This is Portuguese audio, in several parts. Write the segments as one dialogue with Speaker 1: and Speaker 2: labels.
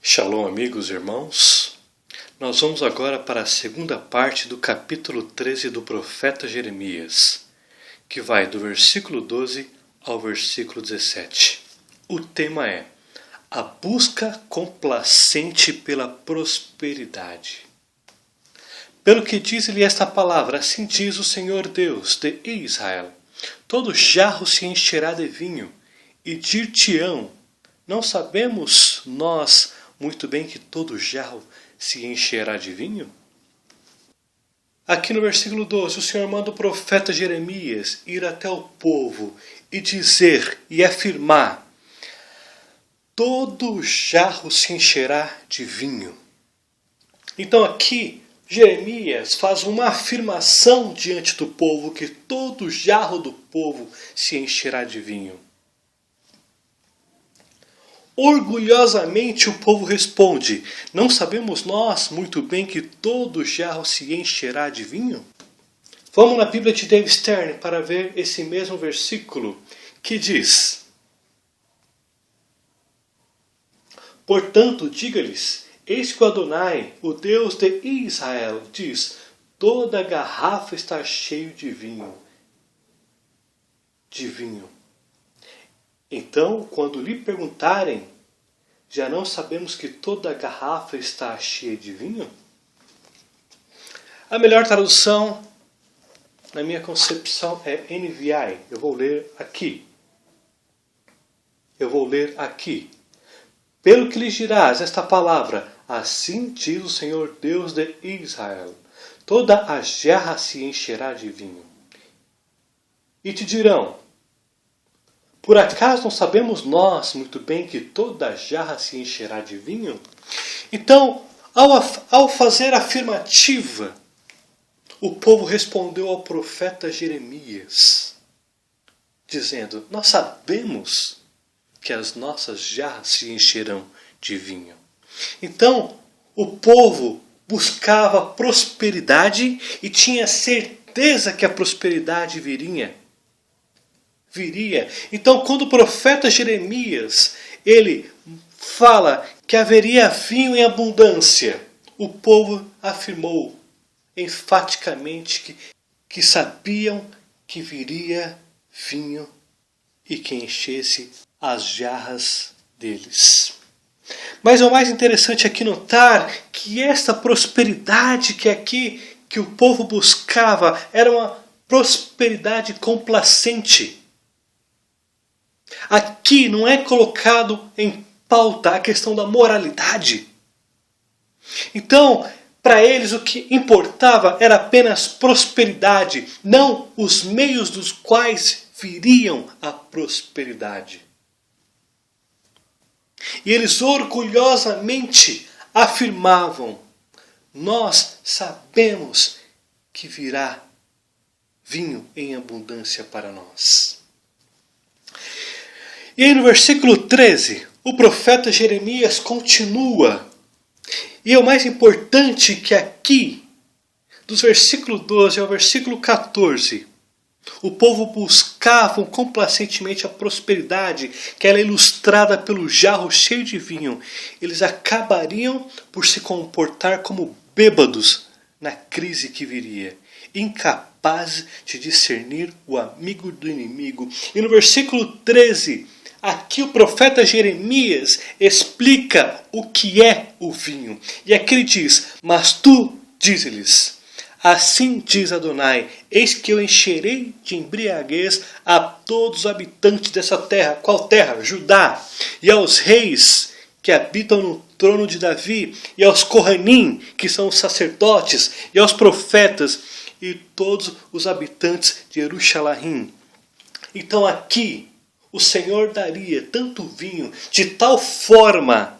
Speaker 1: Shalom, amigos e irmãos. Nós vamos agora para a segunda parte do capítulo 13 do profeta Jeremias, que vai do versículo 12 ao versículo 17. O tema é a busca complacente pela prosperidade. Pelo que diz-lhe esta palavra, assim diz o Senhor Deus de Israel: todo jarro se encherá de vinho, e dir-te-ão: não sabemos nós muito bem que todo jarro se encherá de vinho? Aqui no versículo 12, o Senhor manda o profeta Jeremias ir até o povo e dizer e afirmar: todo jarro se encherá de vinho. Então aqui Jeremias faz uma afirmação diante do povo que todo jarro do povo se encherá de vinho. Orgulhosamente o povo responde: não sabemos nós muito bem que todo jarro se encherá de vinho? Vamos na Bíblia de David Stern para ver esse mesmo versículo que diz: portanto, diga-lhes: eis que o Adonai, o Deus de Israel, diz: toda garrafa está cheia de vinho. Então, quando lhe perguntarem: já não sabemos que toda a garrafa está cheia de vinho? A melhor tradução, na minha concepção, é NVI. Eu vou ler aqui. Pelo que lhes dirás esta palavra, assim diz o Senhor Deus de Israel: toda a jarra se encherá de vinho. E te dirão: por acaso não sabemos nós muito bem que toda a jarra se encherá de vinho? Então, ao fazer a afirmativa, o povo respondeu ao profeta Jeremias, dizendo: nós sabemos que as nossas jarras se encherão de vinho. Então, o povo buscava prosperidade e tinha certeza que a prosperidade viria. Então, quando o profeta Jeremias ele fala que haveria vinho em abundância, o povo afirmou enfaticamente que sabiam que viria vinho e que enchesse as jarras deles. Mas o mais interessante aqui notar que esta prosperidade que o povo buscava era uma prosperidade complacente. Aqui não é colocado em pauta a questão da moralidade. Então, para eles o que importava era apenas prosperidade, não os meios dos quais viriam a prosperidade. E eles orgulhosamente afirmavam: nós sabemos que virá vinho em abundância para nós. E aí no versículo 13, o profeta Jeremias continua. E é o mais importante que aqui, dos versículos 12 ao versículo 14, o povo buscava complacentemente a prosperidade, que era ilustrada pelo jarro cheio de vinho. Eles acabariam por se comportar como bêbados na crise que viria, incapazes de discernir o amigo do inimigo. E no versículo 13, aqui o profeta Jeremias explica o que é o vinho. E aqui ele diz: mas tu, diz-lhes, assim diz Adonai: eis que eu encherei de embriaguez a todos os habitantes dessa terra. Qual terra? Judá. E aos reis que habitam no trono de Davi, e aos Kohanim, que são os sacerdotes, e aos profetas, e todos os habitantes de Jerusalém. Então aqui, o Senhor daria tanto vinho de tal forma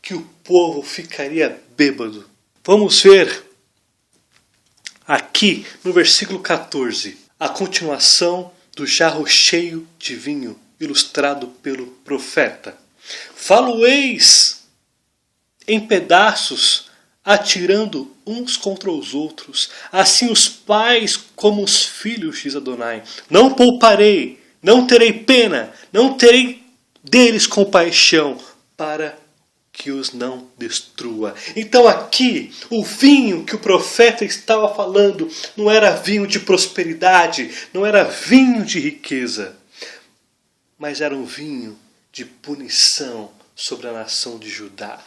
Speaker 1: que o povo ficaria bêbado. Vamos ver aqui no versículo 14 a continuação do jarro cheio de vinho ilustrado pelo profeta. Falo-eis em pedaços, atirando uns contra os outros, assim os pais como os filhos, diz Adonai. Não pouparei, não terei pena, não terei deles compaixão, para que os não destrua. Então aqui, o vinho que o profeta estava falando não era vinho de prosperidade, não era vinho de riqueza, mas era um vinho de punição sobre a nação de Judá.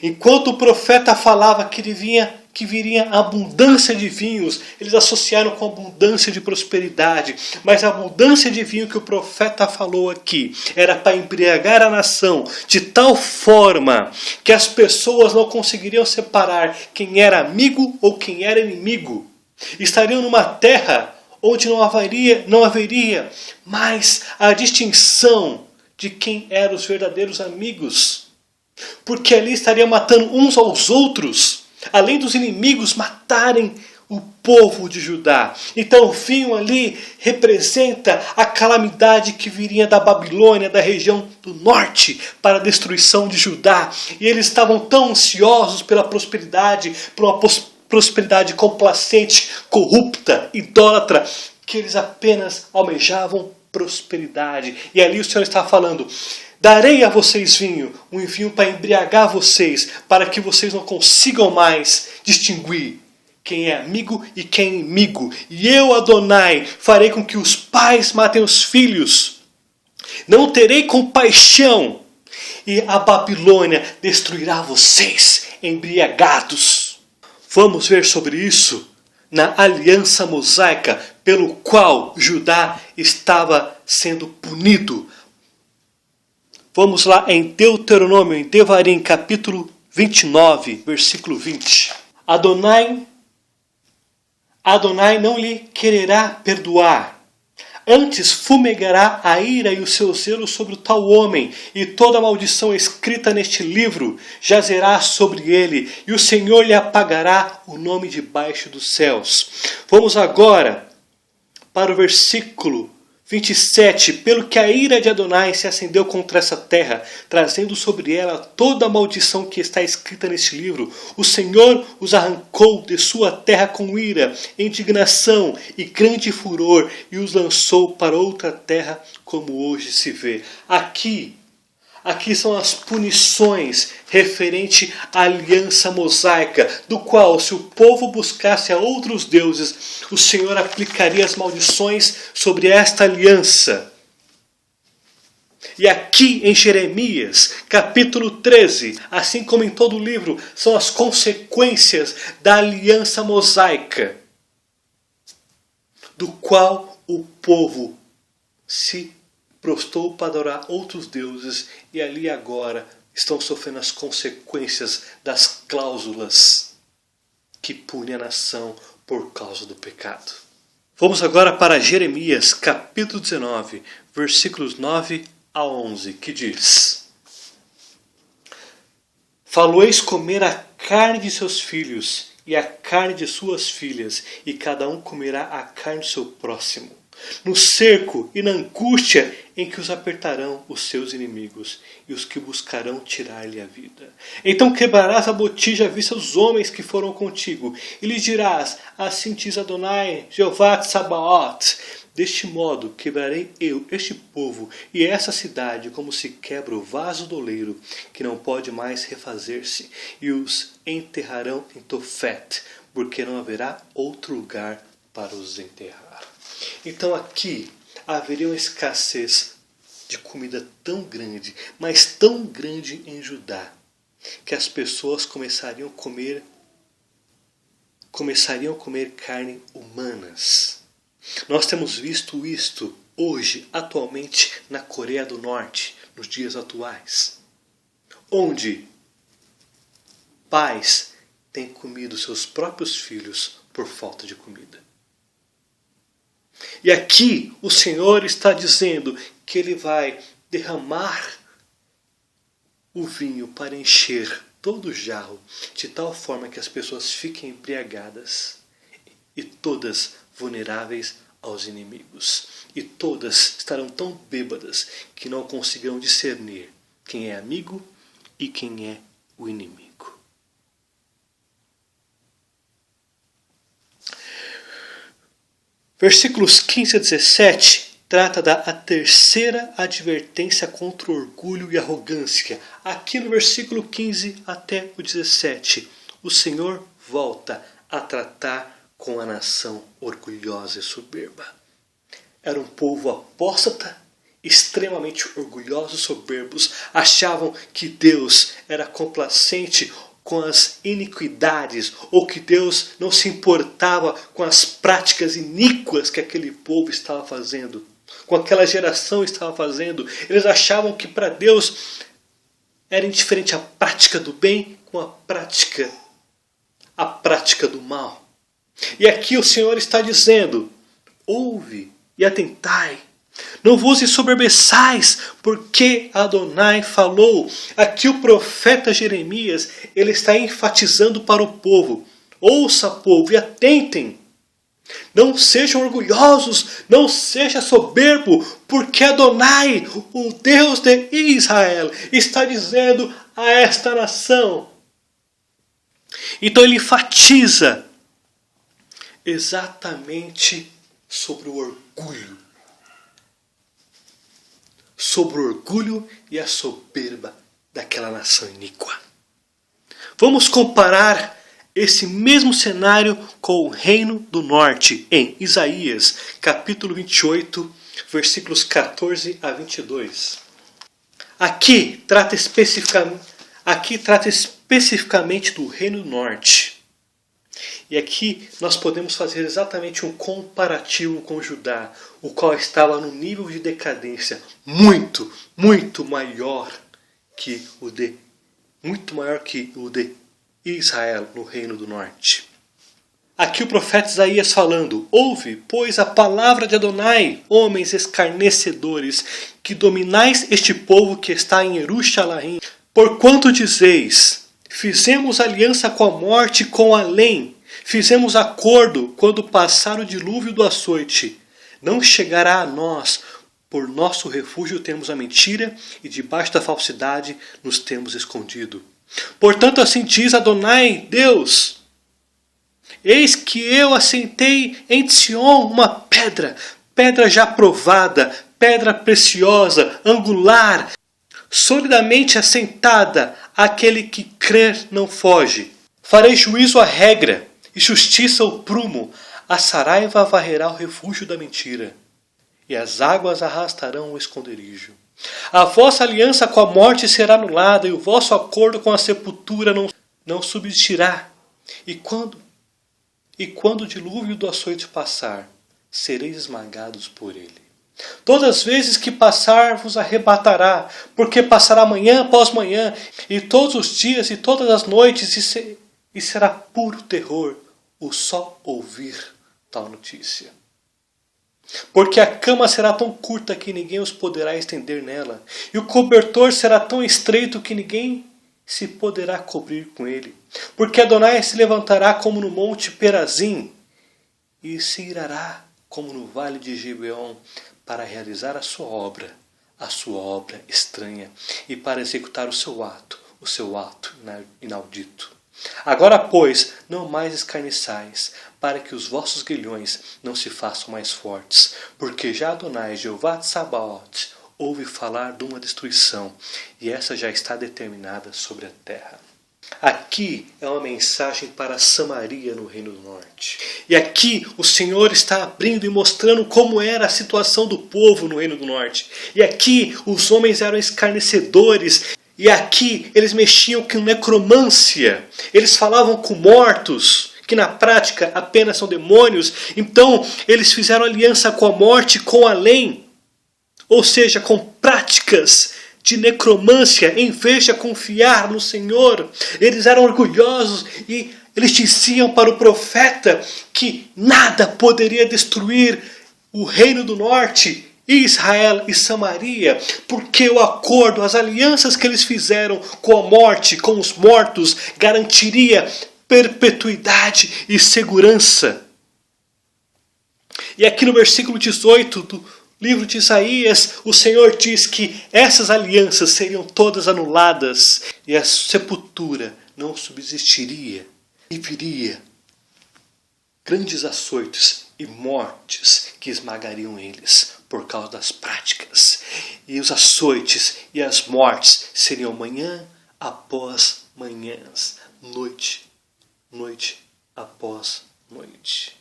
Speaker 1: Enquanto o profeta falava que viria abundância de vinhos, eles associaram com abundância de prosperidade. Mas a abundância de vinho que o profeta falou aqui era para embriagar a nação de tal forma que as pessoas não conseguiriam separar quem era amigo ou quem era inimigo. Estariam numa terra onde não haveria mais a distinção de quem eram os verdadeiros amigos. Porque ali estariam matando uns aos outros, além dos inimigos matarem o povo de Judá. Então o vinho ali representa a calamidade que viria da Babilônia, da região do norte, para a destruição de Judá. E eles estavam tão ansiosos pela prosperidade, por uma prosperidade complacente, corrupta, idólatra, que eles apenas almejavam prosperidade. E ali o Senhor está falando: darei a vocês vinho, um vinho para embriagar vocês, para que vocês não consigam mais distinguir quem é amigo e quem é inimigo. E eu, Adonai, farei com que os pais matem os filhos. Não terei compaixão, e a Babilônia destruirá vocês embriagados. Vamos ver sobre isso na aliança mosaica, pelo qual Judá estava sendo punido. Vamos lá em Deuteronômio, em Devarim, capítulo 29, versículo 20. Adonai não lhe quererá perdoar. Antes fumegará a ira e o seu zelo sobre o tal homem, e toda maldição escrita neste livro jazerá sobre ele, e o Senhor lhe apagará o nome debaixo dos céus. Vamos agora para o versículo 27. Pelo que a ira de Adonai se acendeu contra essa terra, trazendo sobre ela toda a maldição que está escrita neste livro, o Senhor os arrancou de sua terra com ira, indignação e grande furor, e os lançou para outra terra, como hoje se vê. Aqui são as punições referente à aliança mosaica, do qual, se o povo buscasse a outros deuses, o Senhor aplicaria as maldições sobre esta aliança. E aqui em Jeremias, capítulo 13, assim como em todo o livro, são as consequências da aliança mosaica, do qual o povo se prostou para adorar outros deuses, e ali agora estão sofrendo as consequências das cláusulas que punem a nação por causa do pecado. Vamos agora para Jeremias, capítulo 19, versículos 9 a 11, que diz: Faloeis comer a carne de seus filhos e a carne de suas filhas, e cada um comerá a carne do seu próximo, no cerco e na angústia em que os apertarão os seus inimigos, e os que buscarão tirar-lhe a vida. Então quebrarás a botija à vista dos homens que foram contigo, e lhes dirás: assim diz Adonai, Jeová Tsabaoth, deste modo quebrarei eu este povo e essa cidade, como se quebra o vaso do oleiro, que não pode mais refazer-se, e os enterrarão em Tofete, porque não haverá outro lugar para os enterrar. Então aqui haveria uma escassez de comida tão grande, mas tão grande em Judá, que as pessoas começariam a comer carne humanas. Nós temos visto isto hoje, atualmente, na Coreia do Norte, nos dias atuais, onde pais têm comido seus próprios filhos por falta de comida. E aqui o Senhor está dizendo que Ele vai derramar o vinho para encher todo o jarro, de tal forma que as pessoas fiquem embriagadas e todas vulneráveis aos inimigos. E todas estarão tão bêbadas que não conseguirão discernir quem é amigo e quem é o inimigo. Versículos 15 a 17 trata da terceira advertência contra o orgulho e arrogância. Aqui no versículo 15 até o 17, o Senhor volta a tratar com a nação orgulhosa e soberba. Era um povo apóstata, extremamente orgulhosos e soberbos, achavam que Deus era complacente com as iniquidades, ou que Deus não se importava com as práticas iníquas que aquele povo estava fazendo, com aquela geração estava fazendo. Eles achavam que para Deus era indiferente a prática do bem com a prática do mal. E aqui o Senhor está dizendo: ouve e atentai. Não vos ensoberbeçais, porque Adonai falou. Aqui o profeta Jeremias, ele está enfatizando para o povo: ouça, povo, e atentem. Não sejam orgulhosos, não seja soberbo, porque Adonai, o Deus de Israel, está dizendo a esta nação. Então ele enfatiza exatamente sobre o orgulho. Sobre o orgulho e a soberba daquela nação iníqua. Vamos comparar esse mesmo cenário com o reino do norte em Isaías, capítulo 28, versículos 14 a 22. Aqui trata especificamente do reino do norte. E aqui nós podemos fazer exatamente um comparativo com Judá, o qual estava num nível de decadência muito maior que o de Israel no reino do norte. Aqui o profeta Isaías falando: ouve, pois, a palavra de Adonai, homens escarnecedores, que dominais este povo que está em Jerusalém. Porquanto dizeis: fizemos aliança com a morte e com além, fizemos acordo quando passar o dilúvio do açoite. Não chegará a nós, por nosso refúgio temos a mentira, e debaixo da falsidade nos temos escondido. Portanto, assim diz Adonai, Deus: eis que eu assentei em Sion uma pedra já provada, pedra preciosa, angular, solidamente assentada, aquele que crer não foge. Farei juízo à regra, e justiça ao prumo. A saraiva varrerá o refúgio da mentira, e as águas arrastarão o esconderijo. A vossa aliança com a morte será anulada, e o vosso acordo com a sepultura não subsistirá. E quando o dilúvio do açoite passar, sereis esmagados por ele. Todas as vezes que passar vos arrebatará, porque passará manhã após manhã, e todos os dias e todas as noites, e será puro terror o só ouvir tal notícia. Porque a cama será tão curta que ninguém os poderá estender nela, e o cobertor será tão estreito que ninguém se poderá cobrir com ele. Porque Adonai se levantará como no monte Perazim, e se irará como no vale de Gibeon, para realizar a sua obra estranha, e para executar o seu ato inaudito. Agora, pois, não mais escarneçais, para que os vossos grilhões não se façam mais fortes, porque já Adonai, Jeová de Sabaoth, ouve falar de uma destruição, e essa já está determinada sobre a terra. Aqui é uma mensagem para Samaria no Reino do Norte. E aqui o Senhor está abrindo e mostrando como era a situação do povo no Reino do Norte. E aqui os homens eram escarnecedores. E aqui eles mexiam com necromância. Eles falavam com mortos, que na prática apenas são demônios. Então eles fizeram aliança com a morte, com além. Ou seja, com práticas de necromância, em vez de confiar no Senhor. Eles eram orgulhosos e eles diziam para o profeta que nada poderia destruir o Reino do Norte, Israel e Samaria, porque o acordo, as alianças que eles fizeram com a morte, com os mortos, garantiria perpetuidade e segurança. E aqui no versículo 18 do livro de Isaías, o Senhor diz que essas alianças seriam todas anuladas e a sepultura não subsistiria e viria grandes açoites e mortes que esmagariam eles por causa das práticas. E os açoites e as mortes seriam manhã após manhãs, noite após noite.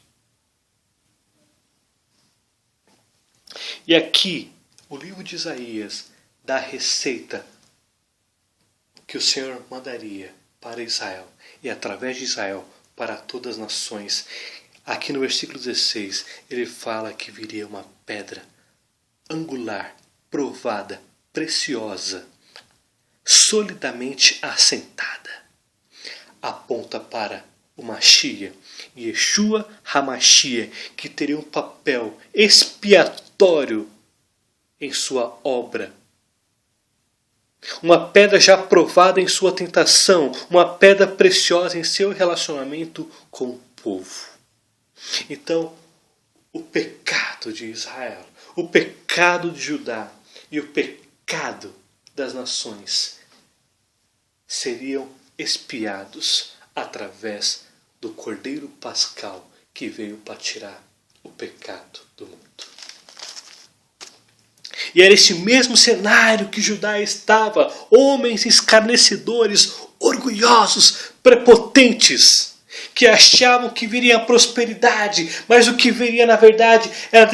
Speaker 1: E aqui, o livro de Isaías dá a receita que o Senhor mandaria para Israel e através de Israel para todas as nações. Aqui no versículo 16, ele fala que viria uma pedra angular, provada, preciosa, solidamente assentada. Aponta para o Mashiach, Yeshua HaMashiach, que teria um papel expiatório em sua obra. Uma pedra já provada em sua tentação, uma pedra preciosa em seu relacionamento com o povo. Então, o pecado de Israel, o pecado de Judá e o pecado das nações seriam expiados através do Cordeiro Pascal que veio para tirar o pecado do mundo. E era este mesmo cenário que Judá estava, homens escarnecedores, orgulhosos, prepotentes, que achavam que viria a prosperidade, mas o que viria na verdade era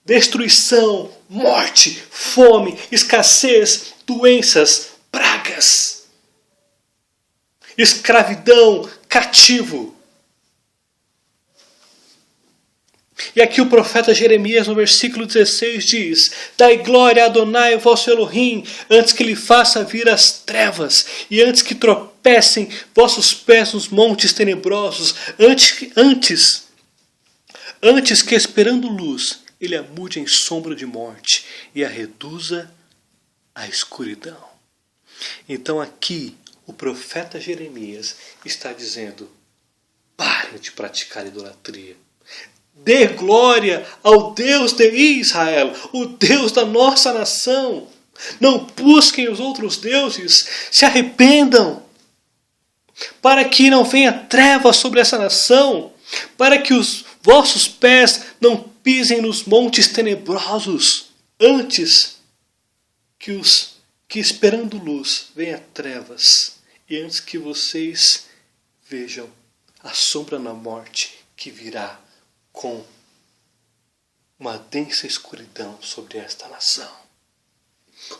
Speaker 1: destruição, morte, fome, escassez, doenças, pragas, escravidão, cativo. E aqui o profeta Jeremias no versículo 16 diz: Dai glória a Adonai, vosso Elohim, antes que lhe faça vir as trevas, e antes que tropecem vossos pés nos montes tenebrosos, antes que esperando luz, ele a mude em sombra de morte, e a reduza à escuridão. Então aqui o profeta Jeremias está dizendo: parem de praticar idolatria. Dê glória ao Deus de Israel, o Deus da nossa nação. Não busquem os outros deuses, se arrependam, para que não venha treva sobre essa nação, para que os vossos pés não pisem nos montes tenebrosos, antes que esperando luz venha trevas, e antes que vocês vejam a sombra na morte que virá com uma densa escuridão sobre esta nação.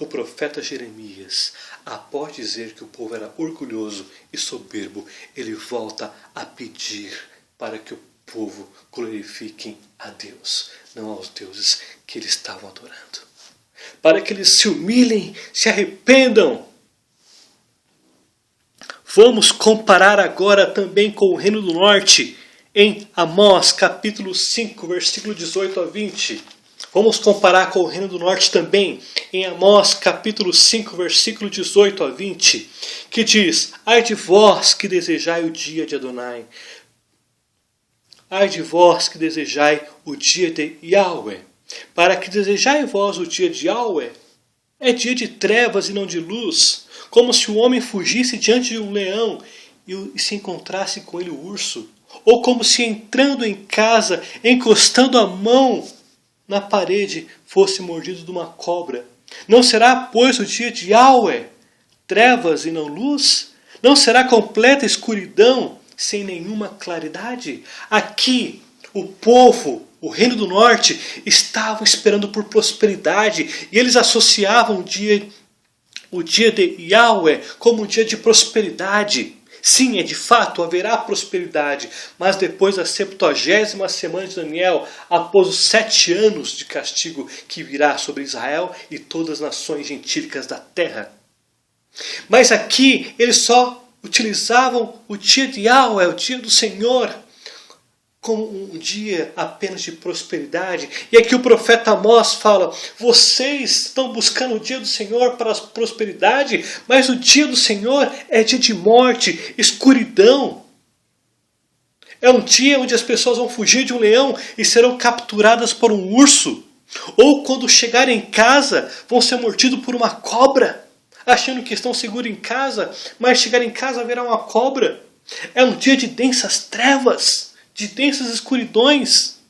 Speaker 1: O profeta Jeremias, após dizer que o povo era orgulhoso e soberbo, ele volta a pedir para que o povo glorifiquem a Deus, não aos deuses que eles estavam adorando. Para que eles se humilhem, se arrependam. Vamos comparar agora também com o Reino do Norte, em Amós, capítulo 5, versículo 18 a 20. Vamos comparar com o Reino do Norte também, em Amós, capítulo 5, versículo 18 a 20, que diz: Ai de vós que desejai o dia de Adonai, ai de vós que desejai o dia de Yahweh, para que desejai vós o dia de Yahweh, é dia de trevas e não de luz, como se o homem fugisse diante de um leão e se encontrasse com ele o urso, ou como se entrando em casa, encostando a mão na parede, fosse mordido de uma cobra. Não será, pois, o dia de Yahweh trevas e não luz? Não será completa escuridão sem nenhuma claridade? Aqui, o povo, o Reino do Norte, estavam esperando por prosperidade, e eles associavam o dia de Yahweh como um dia de prosperidade. Sim, de fato, haverá prosperidade, mas depois da 70ª semana de Daniel, após os 7 anos de castigo que virá sobre Israel e todas as nações gentílicas da terra. Mas aqui, eles só utilizavam o dia de Yahweh, o dia do Senhor, como um dia apenas de prosperidade. E aqui o profeta Amós fala: vocês estão buscando o dia do Senhor para a prosperidade, mas o dia do Senhor é dia de morte, escuridão. É um dia onde as pessoas vão fugir de um leão e serão capturadas por um urso. Ou quando chegarem em casa, vão ser mordidos por uma cobra, achando que estão seguros em casa, mas chegar em casa haverá uma cobra. É um dia de densas trevas, de densas escuridões.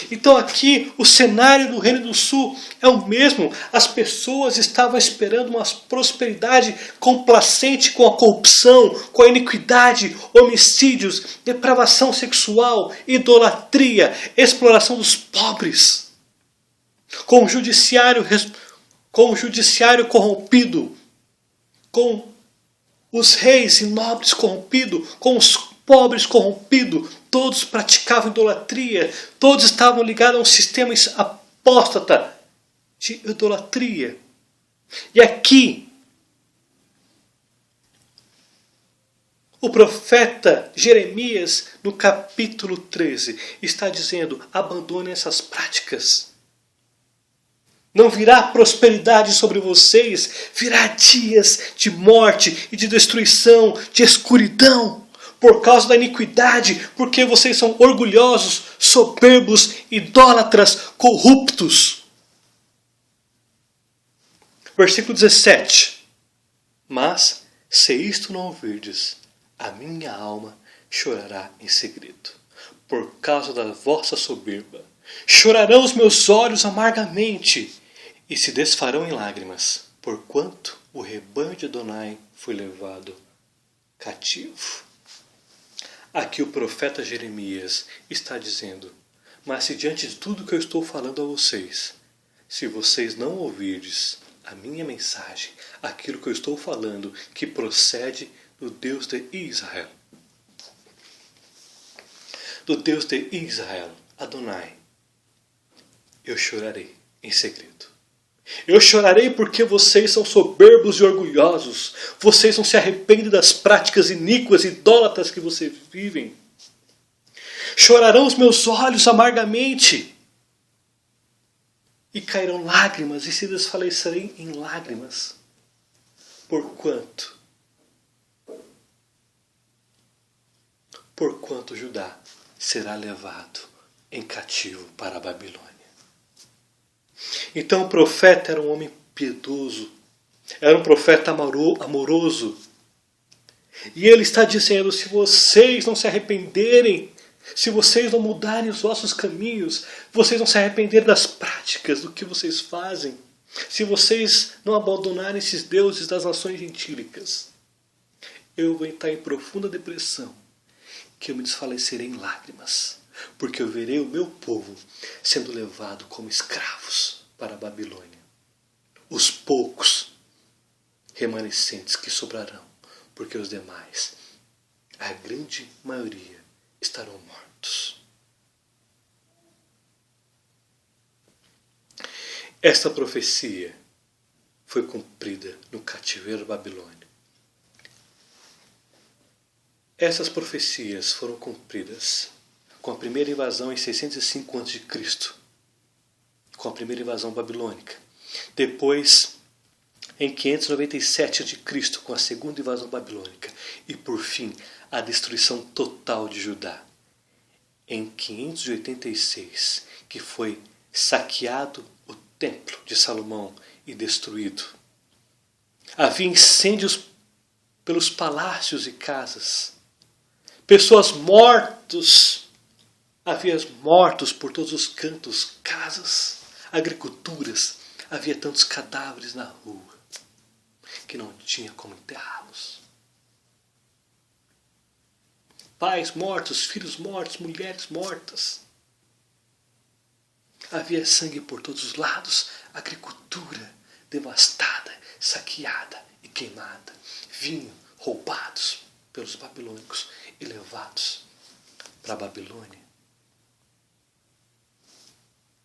Speaker 1: Então aqui o cenário do Reino do Sul é o mesmo. As pessoas estavam esperando uma prosperidade complacente com a corrupção, com a iniquidade, homicídios, depravação sexual, idolatria, exploração dos pobres, com o judiciário corrompido, com os reis e nobres corrompidos, com os pobres corrompidos. Todos praticavam idolatria, todos estavam ligados a um sistema apóstata de idolatria. E aqui, o profeta Jeremias, no capítulo 13, está dizendo: abandonem essas práticas. Não virá prosperidade sobre vocês, virá dias de morte e de destruição, de escuridão, por causa da iniquidade, porque vocês são orgulhosos, soberbos, idólatras, corruptos. Versículo 17. Mas, se isto não ouvirdes, a minha alma chorará em segredo, por causa da vossa soberba. Chorarão os meus olhos amargamente, e se desfarão em lágrimas, porquanto o rebanho de Adonai foi levado cativo. Aqui o profeta Jeremias está dizendo: mas se diante de tudo que eu estou falando a vocês, se vocês não ouvirdes a minha mensagem, aquilo que eu estou falando que procede do Deus de Israel, Adonai, eu chorarei em segredo. Eu chorarei porque vocês são soberbos e orgulhosos. Vocês não se arrependem das práticas iníquas e idólatras que vocês vivem. Chorarão os meus olhos amargamente. E cairão lágrimas e se desfalecerem em lágrimas. Porquanto Judá será levado em cativo para a Babilônia. Então o profeta era um homem piedoso, era um profeta amoroso. E ele está dizendo: se vocês não se arrependerem, se vocês não mudarem os vossos caminhos, vocês não se arrependerem das práticas, do que vocês fazem, se vocês não abandonarem esses deuses das nações gentílicas, eu vou entrar em profunda depressão, que eu me desfalecerei em lágrimas, porque eu verei o meu povo sendo levado como escravos para a Babilônia. Os poucos remanescentes que sobrarão, porque os demais, a grande maioria, estarão mortos. Esta profecia foi cumprida no cativeiro babilônio. Essas profecias foram cumpridas com a primeira invasão em 605 a.C., com a primeira invasão babilônica. Depois, em 597 a.C., com a segunda invasão babilônica. E, por fim, a destruição total de Judá. Em 586, que foi saqueado o templo de Salomão e destruído. Havia incêndios pelos palácios e casas. Pessoas mortas. Havia mortos por todos os cantos, casas, agriculturas. Havia tantos cadáveres na rua que não tinha como enterrá-los. Pais mortos, filhos mortos, mulheres mortas. Havia sangue por todos os lados, agricultura devastada, saqueada e queimada. Vinho roubados pelos babilônicos e levados para a Babilônia.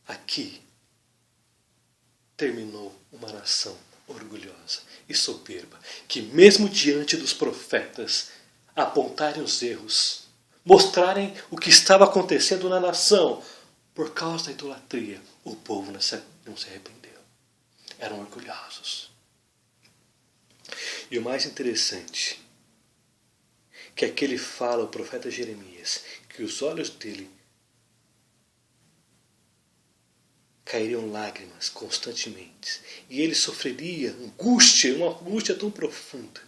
Speaker 1: Aqui terminou uma nação orgulhosa e soberba, que mesmo diante dos profetas apontarem os erros, mostrarem o que estava acontecendo na nação, por causa da idolatria, o povo não se arrependeu. Eram orgulhosos. E o mais interessante, que aqui ele fala, o profeta Jeremias, que os olhos dele cairiam lágrimas constantemente. E ele sofreria angústia, uma angústia tão profunda.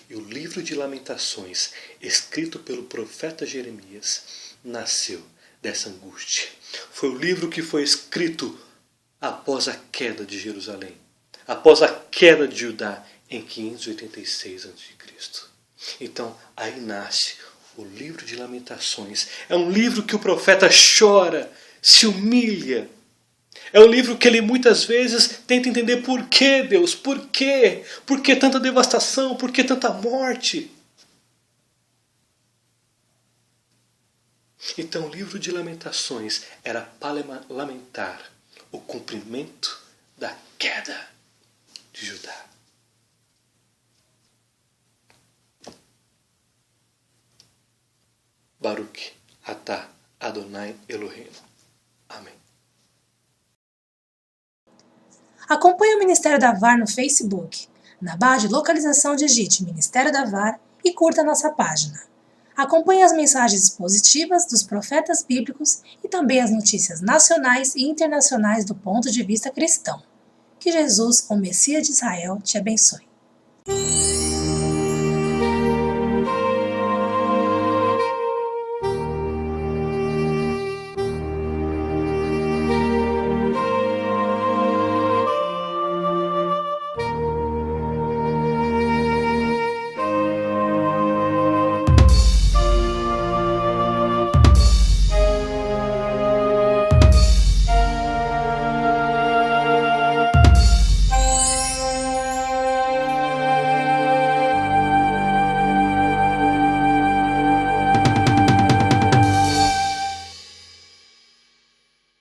Speaker 1: E o livro de Lamentações, escrito pelo profeta Jeremias, nasceu dessa angústia. Foi o livro que foi escrito após a queda de Jerusalém, após a queda de Judá em 586 a.C. Então aí nasce o livro de Lamentações. É um livro que o profeta chora, se humilha. É um livro que ele muitas vezes tenta entender por que, Deus, por quê? Por que tanta devastação? Por que tanta morte? Então o livro de Lamentações era para lamentar o cumprimento da queda de Judá. Baruch atah Adonai Eloheinu. Amém.
Speaker 2: Acompanhe o Ministério da VAR no Facebook, na barra de localização digite Ministério da VAR e curta nossa página. Acompanhe as mensagens positivas dos profetas bíblicos e também as notícias nacionais e internacionais do ponto de vista cristão. Que Jesus, o Messias de Israel, te abençoe.